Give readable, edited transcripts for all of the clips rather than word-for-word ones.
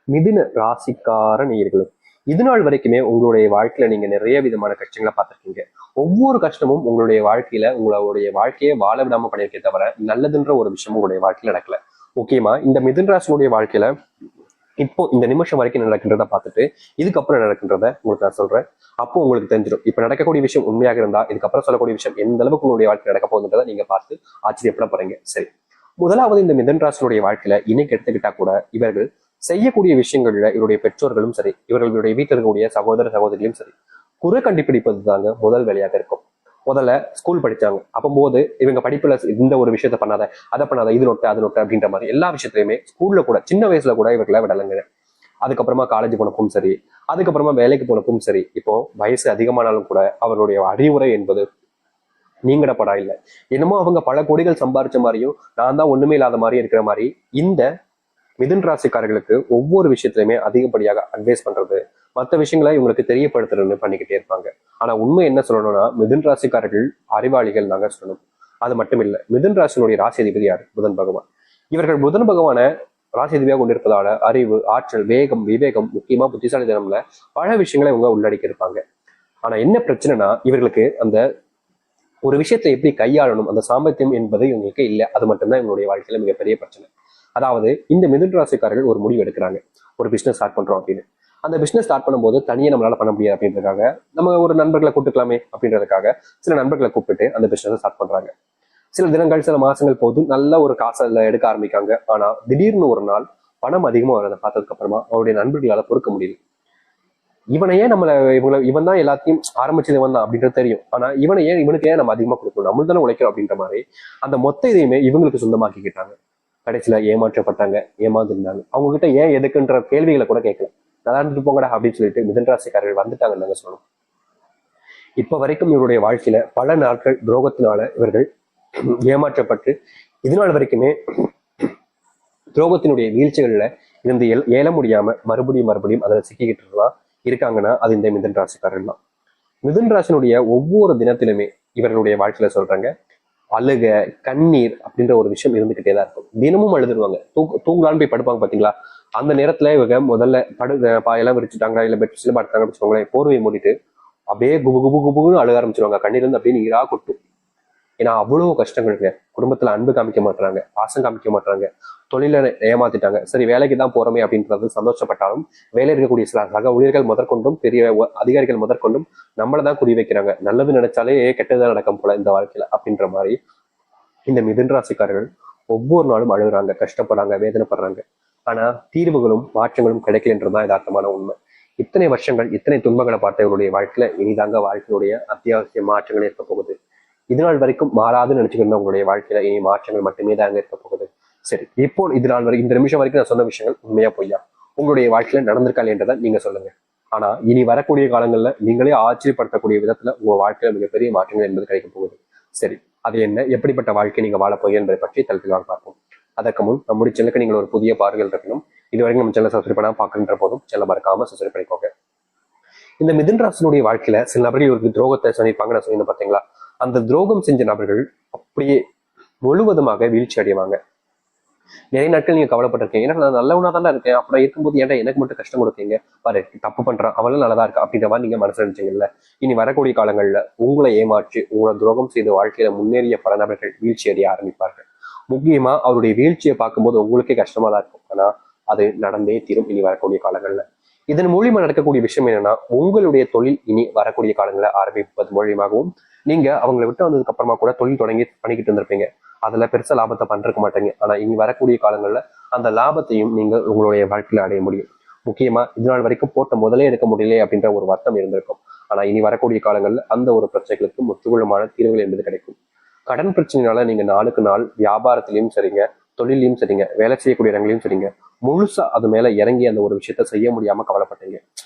மிதுன ராசிக்கார நேயர்களும் இது நாள் வரைக்குமே உங்களுடைய வாழ்க்கையில நீங்க நிறைய விதமான கஷ்டங்களை பார்த்திருக்கீங்க. ஒவ்வொரு கஷ்டமும் உங்களுடைய வாழ்க்கையில உங்களுடைய வாழ்க்கையை வாழ விடாம பண்ணியிருக்கே தவிர நல்லதுன்ற ஒரு விஷயமும் உங்களுடைய வாழ்க்கையில நடக்கல. முக்கியமா இந்த மிதுன ராசினுடைய வாழ்க்கையில இப்போ இந்த நிமிஷம் வரைக்கும் நடக்கின்றத பார்த்துட்டு இதுக்கப்புறம் நடக்கின்றத உங்களுக்கு நான் சொல்றேன். அப்போ உங்களுக்கு தெரிஞ்சிடும் இப்ப நடக்கக்கூடிய விஷயம் உண்மையாக இருந்தா இதுக்கப்புறம் சொல்லக்கூடிய விஷயம் எந்த அளவுக்கு உங்களுடைய வாழ்க்கை நடக்க போகுதுன்றதை நீங்க பார்த்து ஆச்சரியப்பட போறீங்க. சரி, முதலாவது இந்த மிதுன ராசினுடைய வாழ்க்கையில இன்னைக்கு எடுத்துக்கிட்டா கூட இவர்கள் செய்யக்கூடிய விஷயங்கள்ல இவருடைய பெற்றோர்களும் சரி, இவர்களுடைய வீட்டில் இருக்கக்கூடிய சகோதர சகோதரிகளும் சரி, குறை கண்டுபிடிப்பது தாங்க முதல் வேலையாக இருக்கும். முதல்ல ஸ்கூல் படிச்சாங்க அப்போது இவங்க படிப்புல இந்த ஒரு விஷயத்த பண்ணாத, அதை பண்ணாத, இது நொட்டு அது நொட்டு அப்படின்ற மாதிரி எல்லா விஷயத்திலுமே ஸ்கூல்ல கூட சின்ன வயசுல கூட இவர்களை விடலைங்க. அதுக்கப்புறமா காலேஜ் போனப்பும் சரி, அதுக்கப்புறமா வேலைக்கு போனப்பும் சரி, இப்போ வயசு அதிகமானாலும் கூட அவர்களுடைய அறிவுரை என்பது நீங்கடப்படா இல்லை. என்னமோ அவங்க பல கோடிகள் சம்பாரிச்ச மாதிரியும் நான் தான் ஒண்ணுமே இல்லாத மாதிரியும் இருக்கிற மாதிரி இந்த மிதுன் ராசிக்காரர்களுக்கு ஒவ்வொரு விஷயத்திலுமே அதிகப்படியாக அட்வைஸ் பண்றது, மற்ற விஷயங்களை இவங்களுக்கு தெரியப்படுத்துறதுன்னு பண்ணிக்கிட்டே இருப்பாங்க. ஆனா உண்மை என்ன சொல்லணும்னா மிதுன் ராசிக்காரர்கள் அறிவாளிகள் நாங்க சொல்லணும். அது மட்டும் இல்ல, மிதுன் ராசினுடைய ராசி அதிபதி யாரு? புதன் பகவான். இவர்கள் புதன் பகவான ராசி அதிபதியாக கொண்டிருப்பதால அறிவு, ஆற்றல், வேகம், விவேகம், முக்கியமா புத்திசாலித்தனம்ல பல விஷயங்களை இவங்க உள்ளடக்கி இருப்பாங்க. ஆனா என்ன பிரச்சனைனா இவர்களுக்கு அந்த ஒரு விஷயத்தை எப்படி கையாளணும் அந்த சாமர்த்தியம் என்பது இவங்களுக்கு இல்லை. அது மட்டும்தான் இவங்களுடைய வாழ்க்கையில மிகப்பெரிய பிரச்சனை. அதாவது இந்த மிதுன ராசிக்காரர்கள் ஒரு முடிவு எடுக்கிறாங்க, ஒரு பிசினஸ் ஸ்டார்ட் பண்றோம் அப்படின்னு. அந்த பிசினஸ் ஸ்டார்ட் பண்ணும்போது தனியே நம்மளால பண்ண முடியாது அப்படின்றதுக்காக நம்ம ஒரு நண்பர்களை கூப்பிட்டுக்கலாமே அப்படின்றதுக்காக சில நண்பர்களை கூப்பிட்டு அந்த பிசினஸ் ஸ்டார்ட் பண்றாங்க. சில தினங்கள் சில மாசங்கள் போது நல்ல ஒரு காசை எடுக்க ஆரம்பிக்காங்க. ஆனா திடீர்னு ஒரு நாள் பணம் அதிகமா வரதை பார்த்ததுக்கு அப்புறமா அவருடைய நண்பர்களால பொறுக்க முடியல. இவனையே இவன் தான் எல்லாத்தையும் ஆரம்பிச்சது இவன் தான் அப்படின்றது தெரியும். ஆனா இவனுக்கு ஏன் நம்ம அதிகமா கொடுக்கணும், நம்ம தானே உழைக்கிறோம் அப்படின்ற மாதிரி அந்த மொத்த இதையுமே இவங்களுக்கு சொந்தமாக்கிக்கிட்டாங்க. கடைசியில ஏமாற்றப்பட்டாங்க, ஏமாந்துருந்தாங்க. அவங்க கிட்ட ஏன் எதுக்குன்ற கேள்விகளை கூட கேட்கல. நல்லா இருந்துட்டு போங்கடா அப்படின்னு சொல்லிட்டு மிதுன ராசிக்காரர்கள் வந்துட்டாங்கன்னு நாங்க சொல்லணும். இப்ப வரைக்கும் இவருடைய வாழ்க்கையில பல நாட்கள் துரோகத்தினால இவர்கள் ஏமாற்றப்பட்டு இதனால் வரைக்குமே துரோகத்தினுடைய வீழ்ச்சிகள்ல இருந்து ஏல முடியாம மறுபடியும் அதில் சிக்கிக்கிட்டு இருக்காங்கன்னா அது இந்த மிதுன ராசிக்காரர்கள் தான். மிதுன ராசினுடைய ஒவ்வொரு தினத்திலுமே இவர்களுடைய வாழ்க்கையில சொல்றாங்க அழுக, கண்ணீர் அப்படின்ற ஒரு விஷயம் இருந்துகிட்டே தான் இருக்கும். தினமும் அழுதுருவாங்க. தூங்கலான்னு போய் படுப்பாங்க பாத்தீங்களா, அந்த நேரத்துல இவங்க முதல்ல பாயெல்லாம் விரிச்சுட்டாங்க இல்ல பெட்ஷீட்ல படுத்தாங்க வச்சுக்கோங்களேன், போர்வையை மூடிட்டு அப்படியே குபு குபு குபுன்னு அழுக ஆரம்பிச்சிருவாங்க. கண்ணீர் இருந்து அப்படியே நீரா கொட்டும். ஏன்னா அவ்வளவு கஷ்டங்கள் குடும்பத்துல அன்பு காமிக்க மாட்டாங்க, பாசம் காமிக்க மாட்டாங்க, தொழில ஏமாத்திட்டாங்க. சரி வேலைக்கு தான் போறோமே அப்படின்றது சந்தோஷப்பட்டாலும் வேலை இருக்கக்கூடிய சில சக ஊழியர்கள் முதற்கொண்டும் பெரிய அதிகாரிகள் முதற்கொண்டும் நம்மளதான் குறி வைக்கிறாங்க. நல்லது நினைச்சாலே கெட்டதான் நடக்கும் போல இந்த வாழ்க்கையில அப்படின்ற மாதிரி இந்த மிதுன ராசிக்காரர்கள் ஒவ்வொரு நாளும் அழுகுறாங்க, கஷ்டப்படுறாங்க, வேதனைப்படுறாங்க. ஆனா தீர்வுகளும் மாற்றங்களும் கிடைக்கலன்றதுதான் யதார்த்தமான உண்மை. இத்தனை வருஷங்கள் இத்தனை துன்பங்களை பார்த்த இவருடைய வாழ்க்கையில இனிதாங்க வாழ்க்கையுடைய அத்தியாவசிய மாற்றங்கள் இருக்க போகுது. இது நாள் வரைக்கும் மாறாதுன்னு நினைச்சுக்கிட்டு உங்களுடைய வாழ்க்கையில இனி மாற்றங்கள் மட்டுமே தாங்க இருக்க போகுது. சரி, இப்போ இது நாள் வரைக்கும் இந்த நிமிஷம் வரைக்கும் நான் சொன்ன விஷயங்கள் உண்மையா பொய்யா உங்களுடைய வாழ்க்கையில நடந்திருக்கா என்றதை நீங்க சொல்லுங்க. ஆனா இனி வரக்கூடிய காலங்கள்ல நீங்களே ஆச்சரியப்படுத்தக்கூடிய விதத்துல உங்க வாழ்க்கையில மிகப்பெரிய மாற்றங்கள் என்பது கிடைக்க போகுது. சரி, அது என்ன, எப்படிப்பட்ட வாழ்க்கை நீங்க வாழ போய் என்பதை பற்றி தளர்த்திவாக பார்ப்போம். அதற்கு முன் நம்முடைய சேனலுக்கு நீங்கள் ஒரு புதிய பார்வைகள் இருக்கணும். இதுவரைக்கும் நம்ம சேனல் சப்ஸ்கிரைப் பண்ணாம பார்க்கின்ற போதும் சேனல் மறக்காம சப்ஸ்கிரைப் பண்ணிக்கோங்க. இந்த மிதுன ராசினுடைய வாழ்க்கையில சில நபர்கள் இவருக்கு துரோகத்தை சொல்லியிருப்பாங்க. நான் சொன்னேன் பாத்தீங்களா, அந்த துரோகம் செஞ்ச நபர்கள் அப்படியே முழுவதுமாக வீழ்ச்சி அடைவாங்க. நிறைய நாட்கள் நீங்க கவலைப்பட்டிருக்கீங்க, ஏன்னா நான் நல்லவனா தானே இருக்கேன், அப்புறம் இருக்கும்போது ஏன்டா எனக்கு மட்டும் கஷ்டம் கொடுத்தீங்க, பாரு தப்பு பண்றான் அவளும் நல்லதா இருக்கா அப்படின்ற மாதிரி நீங்க மனசு நினைச்சீங்கல்ல. இனி வரக்கூடிய காலங்கள்ல உங்களை ஏமாற்றி உங்களை துரோகம் செய்து வாழ்க்கையில முன்னேறிய பல நபர்கள் வீழ்ச்சி அடைய ஆரம்பிப்பார்கள். முக்கியமா அவருடைய வீழ்ச்சியை பார்க்கும்போது உங்களுக்கே கஷ்டமா தான் இருக்கும். ஆனா அது நடந்தே தீரும் இனி வரக்கூடிய காலங்கள்ல. இதன் மூலியமா நடக்கக்கூடிய விஷயம் என்னன்னா உங்களுடைய தொழில் இனி வரக்கூடிய காலங்களை ஆரம்பிப்பது மூலியமாகவும் நீங்க அவங்களை விட்டு வந்ததுக்கு அப்புறமா கூட தொழில் தொடங்கி பண்ணிக்கிட்டு இருந்திருப்பீங்க. அதுல பெருசா லாபத்தை பண்றக்க மாட்டீங்க. ஆனா இனி வரக்கூடிய காலங்கள்ல அந்த லாபத்தையும் நீங்க உங்களுடைய வாழ்க்கையில அடைய முடியும். முக்கியமா இது நாள் வரைக்கும் போட்ட முதலே எடுக்க முடியல அப்படின்ற ஒரு வருத்தம் இருந்திருக்கும். ஆனா இனி வரக்கூடிய காலங்கள்ல அந்த ஒரு பிரச்சனைகளுக்கு முற்றுகுளமான தீர்வுகள் என்பது கிடைக்கும். கடன் பிரச்சனைனால நீங்க நாளுக்கு நாள் வியாபாரத்திலையும் சரிங்க, தொழிலையும் சரிங்க, வேலை செய்யக்கூடிய இடங்களையும் சரிங்க, முழுசா அது மேல இறங்கி அந்த ஒரு விஷயத்த செய்ய முடியாம கவலைப்பட்டீங்க.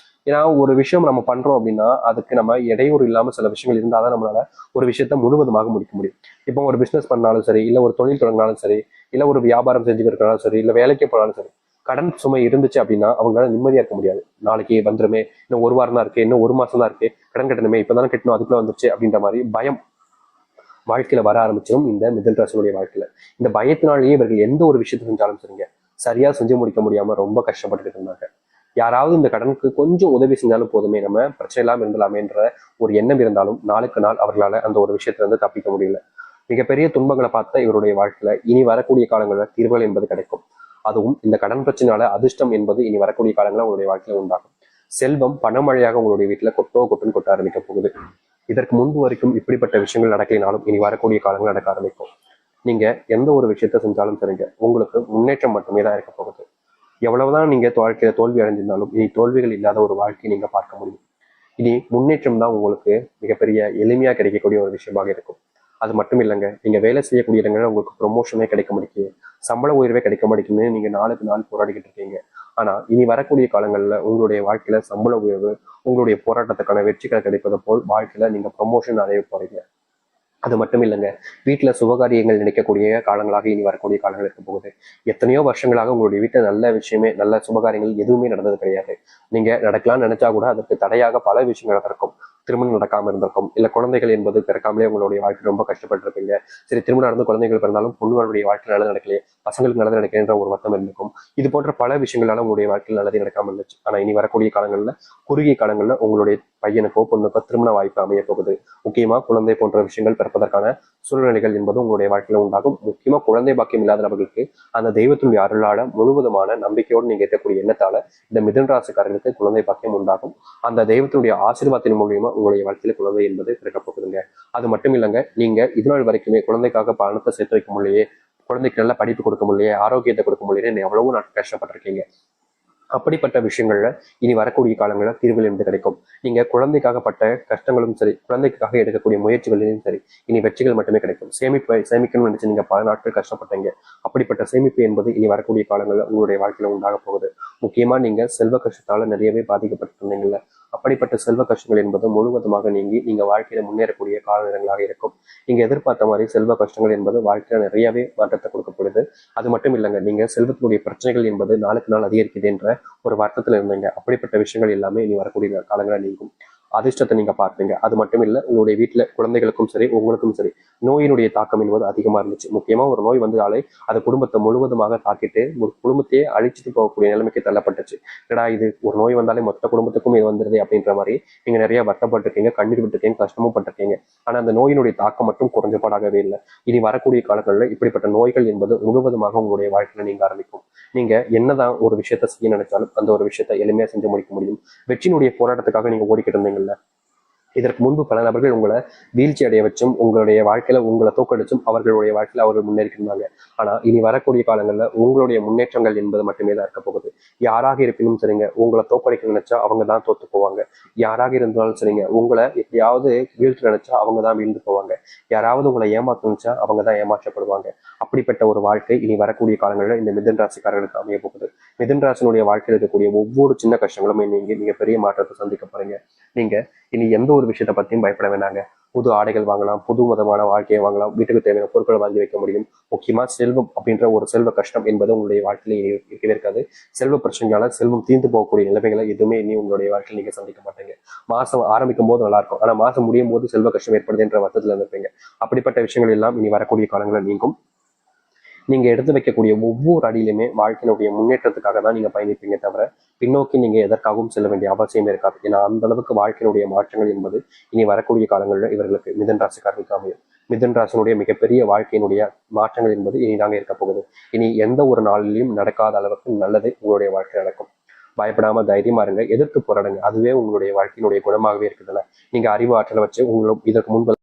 ஏன்னா ஒரு விஷயம் நம்ம பண்றோம் அப்படின்னா அதுக்கு நம்ம இடையூறு இல்லாம சில விஷயங்கள் இருந்தாதான் நம்மளால ஒரு விஷயத்த முழுவதுமாக முடிக்க முடியும். இப்போ ஒரு பிசினஸ் பண்ணாலும் சரி, இல்ல ஒரு தொழில் தொடங்கினாலும் சரி, இல்ல ஒரு வியாபாரம் செஞ்சுக்கிறதுனாலும் சரி, இல்ல வேலைக்கு போனாலும் சரி, கடன் சுமை இருந்துச்சு அப்படின்னா அவங்களால நிம்மதியா இருக்க முடியாது. நாளைக்கு வந்துருமே, இன்னும் ஒரு வாரம் தான் இருக்கு, இன்னும் ஒரு மாசம் தான் இருக்கு, கடன் கட்டணுமே, இப்பதானே கட்டணும், அதுக்குள்ள வந்துருச்சு அப்படின்ற மாதிரி பயம் வாழ்க்கையில வர ஆரம்பிச்சிடும் இந்த மிதுன ராசினுடைய வாழ்க்கையில. இந்த பயத்தினாலேயே இவர்கள் எந்த ஒரு விஷயத்தை செஞ்சாலும் சரிங்க, சரியா செஞ்சு முடிக்க முடியாம ரொம்ப கஷ்டப்பட்டுட்டு இருந்தாங்க. யாராவது இந்த கடனுக்கு கொஞ்சம் உதவி செஞ்சாலும் போதுமே, நம்ம பிரச்சனை இல்லாம இருந்தலாமேன்ற ஒரு எண்ணம் இருந்தாலும் நாளுக்கு நாள் அவர்களால அந்த ஒரு விஷயத்துல இருந்து தப்பிக்க முடியல. மிகப்பெரிய துன்பங்களை பார்த்த இவருடைய வாழ்க்கையில இனி வரக்கூடிய காலங்களில் தீர்வுகள் என்பது கிடைக்கும். அதுவும் இந்த கடன் பிரச்சனையால அதிர்ஷ்டம் என்பது இனி வரக்கூடிய காலங்களில் உங்களுடைய வாழ்க்கையில உண்டாகும். செல்வம் பணமழையாக உங்களுடைய வீட்டுல கொட்டுன்னு கொட்ட ஆரம்பிக்க போகுது. இதற்கு முன்பு வரைக்கும் இப்படிப்பட்ட விஷயங்கள் நடக்கலினாலும் இனி வரக்கூடிய காலங்கள் நடக்க ஆரம்பிக்கும். நீங்க எந்த ஒரு விஷயத்த செஞ்சாலும் சரிங்க, உங்களுக்கு முன்னேற்றம் மட்டுமே தான் இருக்க போகுது. எவ்வளவுதான் நீங்க வாழ்க்கையில தோல்வி அடைஞ்சிருந்தாலும் இனி தோல்விகள் இல்லாத ஒரு வாழ்க்கையை நீங்க பார்க்க முடியும். இனி முன்னேற்றம் தான் உங்களுக்கு மிகப்பெரிய எளிமையா கிடைக்கக்கூடிய ஒரு விஷயமாக இருக்கும். அது மட்டும் இல்லைங்க, நீங்க வேலை செய்யக்கூடிய இடங்கள்ல உங்களுக்கு ப்ரொமோஷனே கிடைக்க மாட்டேங்குது, சம்பள உயர்வே கிடைக்க மாட்டேங்குதுன்னு நீங்க நாளுக்கு நாள் போராடிக்கிட்டு இருக்கீங்க. ஆனா இனி வரக்கூடிய காலங்கள்ல உங்களுடைய வாழ்க்கையில சம்பள உயர்வு, உங்களுடைய போராட்டத்துக்கான வெற்றிகள் கிடைப்பது போல் வாழ்க்கையில நீங்க ப்ரொமோஷன் அடைய போறீங்க. அது மட்டும் இல்லைங்க, வீட்டுல சுபகாரியங்கள் நினைக்கக்கூடிய காலங்களாக இனி வரக்கூடிய காலங்கள் இருக்க போகுது. எத்தனையோ வருஷங்களாக உங்களுடைய வீட்டுல நல்ல விஷயமே, நல்ல சுபகாரியங்கள் எதுவுமே நடந்தது கிடையாது. நீங்க நடக்கலாம்னு நினைச்சா கூட அதற்கு தடையாக பல விஷயங்கள் நடக்கும். திருமணம் நடக்காம இருந்திருக்கும், இல்ல குழந்தைகள் என்பது பிறக்காமலே உங்களுடைய வாழ்க்கை ரொம்ப கஷ்டப்பட்டிருப்பீங்க. சரி, திருமணம் நடந்து குழந்தைகள் பிறந்தாலும் பொண்ணுகளுடைய வாழ்க்கை நல்லது நடக்கலையே, பசங்களுக்கு நல்லது நடக்கலைன்ற ஒரு வருத்தம் இருந்திருக்கும். இது போன்ற பல விஷயங்களால உங்களுடைய வாழ்க்கையில் நல்லது நடக்காம இருந்துச்சு. ஆனா இனி வரக்கூடிய காலங்கள்ல, குறுகிய காலங்கள்ல உங்களுடைய பையனுக்கோ பொண்ணுக்கோ திருமண வாய்ப்பு அமைய போகுது. முக்கியமா குழந்தை போன்ற விஷயங்கள் பிறப்பதற்கான சூழ்நிலைகள் என்பது உங்களுடைய வாழ்க்கையில உண்டாகும். முக்கியமா குழந்தை பாக்கியம் இல்லாத நபர்களுக்கு அந்த தெய்வத்தினுடைய அருளால முழுவதுமான நம்பிக்கையோடு நீங்க இருக்கக்கூடிய எண்ணத்தால இந்த மிதுன ராசிக்காரர்களுக்கு குழந்தை பாக்கியம் உண்டாகும். அந்த தெய்வத்தினுடைய ஆசீர்வாதத்தின் மூலியமா உங்களுடைய வாழ்க்கையில குழந்தை என்பது பிறக்க போகுதுங்க. அது மட்டும் இல்லைங்க, நீங்க இது நாள் வரைக்குமே குழந்தைக்காக பணத்தை சேர்த்து வைக்க முடியலையே, குழந்தைக்கு நல்ல படிப்பு கொடுக்க முடியலையே, ஆரோக்கியத்தை கொடுக்க முடியலையே, எவ்வளவோ நாட்கள் கஷ்டப்பட்டிருக்கீங்க. அப்படிப்பட்ட விஷயங்கள்ல இனி வரக்கூடிய காலங்களில் தீர்வுகள் என்று கிடைக்கும். நீங்க குழந்தைக்காக பட்ட கஷ்டங்களும் சரி, குழந்தைக்காக எடுக்கக்கூடிய முயற்சிகளிலும் சரி, இனி வெற்றிகள் மட்டுமே கிடைக்கும். சேமிக்கணும்னு நினைச்சு நீங்க பல நாட்கள் கஷ்டப்பட்டீங்க. அப்படிப்பட்ட சேமிப்பு என்பது இனி வரக்கூடிய காலங்களில் உங்களுடைய வாழ்க்கையில உண்டாக போகுது. முக்கியமா நீங்க செல்வ கஷ்டத்தால நிறையவே பாதிக்கப்பட்டு இருந்தீங்கல்ல, அப்படிப்பட்ட செல்வ கஷ்டங்கள் என்பது முழுவதுமாக நீங்கி நீங்க வாழ்க்கையில முன்னேறக்கூடிய கால நேரங்களாக இருக்கும். நீங்க எதிர்பார்த்த மாதிரி செல்வ கஷ்டங்கள் என்பது வாழ்க்கையில நிறையவே மாற்றத்தை கொடுக்கப்படுது. அது மட்டும் இல்லைங்க, நீங்க செல்வத்தினுடைய பிரச்சனைகள் என்பது நாளுக்கு நாள் அதிகரிக்குது என்ற ஒரு வருத்தத்துல இருந்தீங்க. அப்படிப்பட்ட விஷயங்கள் எல்லாமே இனி வரக்கூடிய காலங்களா நீங்கும். அதிர்ஷ்டத்தை நீங்க பார்ப்பீங்க. அது மட்டும் இல்ல, உங்களுடைய வீட்டுல குழந்தைகளுக்கும் சரி, உங்களுக்கும் சரி, நோயினுடைய தாக்கம் என்பது அதிகமா இருந்துச்சு. முக்கியமா ஒரு நோய் வந்தாலே அது குடும்பத்தை முழுவதுமாக தாக்கிட்டு ஒரு குடும்பத்தையே அழிச்சிட்டு போகக்கூடிய நிலைமைக்கு தள்ளப்பட்டுச்சு. ஏடா இது ஒரு நோய் வந்தாலே மொத்த குடும்பத்துக்கும் இது வந்துருது அப்படின்ற மாதிரி நீங்க நிறைய வருத்தப்பட்டிருக்கீங்க, கண்ணீர் விட்டுருக்கீங்க, கஷ்டமும் பட்டிருக்கீங்க. ஆனா அந்த நோயினுடைய தாக்கம் மட்டும் குறைஞ்சபாடாகவே இல்லை. இனி வரக்கூடிய காலங்களில் இப்படிப்பட்ட நோய்கள் என்பது முழுவதுமாக உங்களுடைய வாழ்க்கையில நீங்க ஆரம்பிக்கும். நீங்க என்னதான் ஒரு விஷயத்த செய்ய நினைச்சாலும் அந்த ஒரு விஷயத்த எளிமையா செஞ்சு முடிக்க முடியும். வெற்றியினுடைய போராட்டத்துக்காக நீங்க ஓடிக்கிட்டு இருந்தீங்கல்ல, இதற்கு முன்பு பல நபர்கள் உங்களை வீழ்ச்சி அடைய வச்சும் உங்களுடைய வாழ்க்கையில உங்களை தோக்கடிச்சும் அவர்களுடைய வாழ்க்கையில அவர்கள் முன்னேறிக்கிறாங்க. ஆனா இனி வரக்கூடிய காலங்கள்ல உங்களுடைய முன்னேற்றங்கள் என்பது மட்டுமே தான் இருக்க போகுது. யாராக இருப்பினும் சரிங்க, உங்களை தோக்கடிக்க நினைச்சா அவங்க தான் தோத்து போவாங்க. யாராக இருந்தாலும் சரிங்க, உங்களை எப்படியாவது வீழ்ச்சி நினைச்சா அவங்க தான் வீழ்ந்து போவாங்க. யாராவது உங்களை ஏமாத்த நினைச்சா அவங்க தான் ஏமாற்றப்படுவாங்க. அப்படிப்பட்ட ஒரு வாழ்க்கை இனி வரக்கூடிய காலங்களில் இந்த மிதுன ராசிக்காரர்களுக்கு அமைய போகுது. மிதுன ராசினுடைய வாழ்க்கையில் இருக்கக்கூடிய ஒவ்வொரு சின்ன கஷ்டங்களுமே நீங்க மிகப்பெரிய மாற்றத்தை சந்திக்க போறீங்க. நீங்க இனி எந்த ஒரு விஷயத்த பத்தியும் பயப்பட வேண்டாங்க. புது ஆடைகள் வாங்கலாம், புது விதமான வாழ்க்கையை வாங்கலாம், வீட்டுக்கு தேவையான பொருட்களை வாங்கி வைக்க முடியும். முக்கியமா செல்வம் அப்படின்ற ஒரு செல்வ கஷ்டம் என்பது உங்களுடைய வாழ்க்கையில இருக்கவே இருக்காது. செல்வ பிரச்சனையால செல்வம் தீர்ந்து போகக்கூடிய நிலைமைகளை எதுவுமே இனி உங்களுடைய வாழ்க்கையில் நீங்க சந்திக்க மாட்டீங்க. மாசம் ஆரம்பிக்கும் போது நல்லா இருக்கும், ஆனா மாசம் முடியும் போது செல்வ கஷ்டம் ஏற்படுது என்ற வருத்தத்துல இருப்பீங்க. அப்படிப்பட்ட விஷயங்கள் எல்லாம் இனி வரக்கூடிய காலங்களில் நீங்கும். நீங்க எடுத்து வைக்கக்கூடிய ஒவ்வொரு அடியிலுமே வாழ்க்கையினுடைய முன்னேற்றத்துக்காக தான் நீங்க பயணிப்பீங்க தவிர பின்னோக்கி நீங்க எதற்காகவும் செல்ல வேண்டிய அவசியம் இருக்காது. ஏன்னா அந்த அளவுக்கு வாழ்க்கையினுடைய மாற்றங்கள் என்பது இனி வரக்கூடிய காலங்களில் இவர்களுக்கு மிதுன ராசிக்காரர்களுக்கு அமையும். மிதுன ராசினுடைய மிகப்பெரிய வாழ்க்கையினுடைய மாற்றங்கள் என்பது இனிதாங்க இருக்க போகுது. இனி எந்த ஒரு நாளிலையும் நடக்காத அளவுக்கு நல்லது உங்களுடைய வாழ்க்கை நடக்கும். பயப்படாம தைரியமா இருங்க, எதிர்த்து போராடுங்க. அதுவே உங்களுடைய வாழ்க்கையினுடைய குணமாகவே இருக்குதுல்ல. நீங்க அறிவு ஆற்றலை வச்சு உங்களுக்கு இதற்கு முன்பு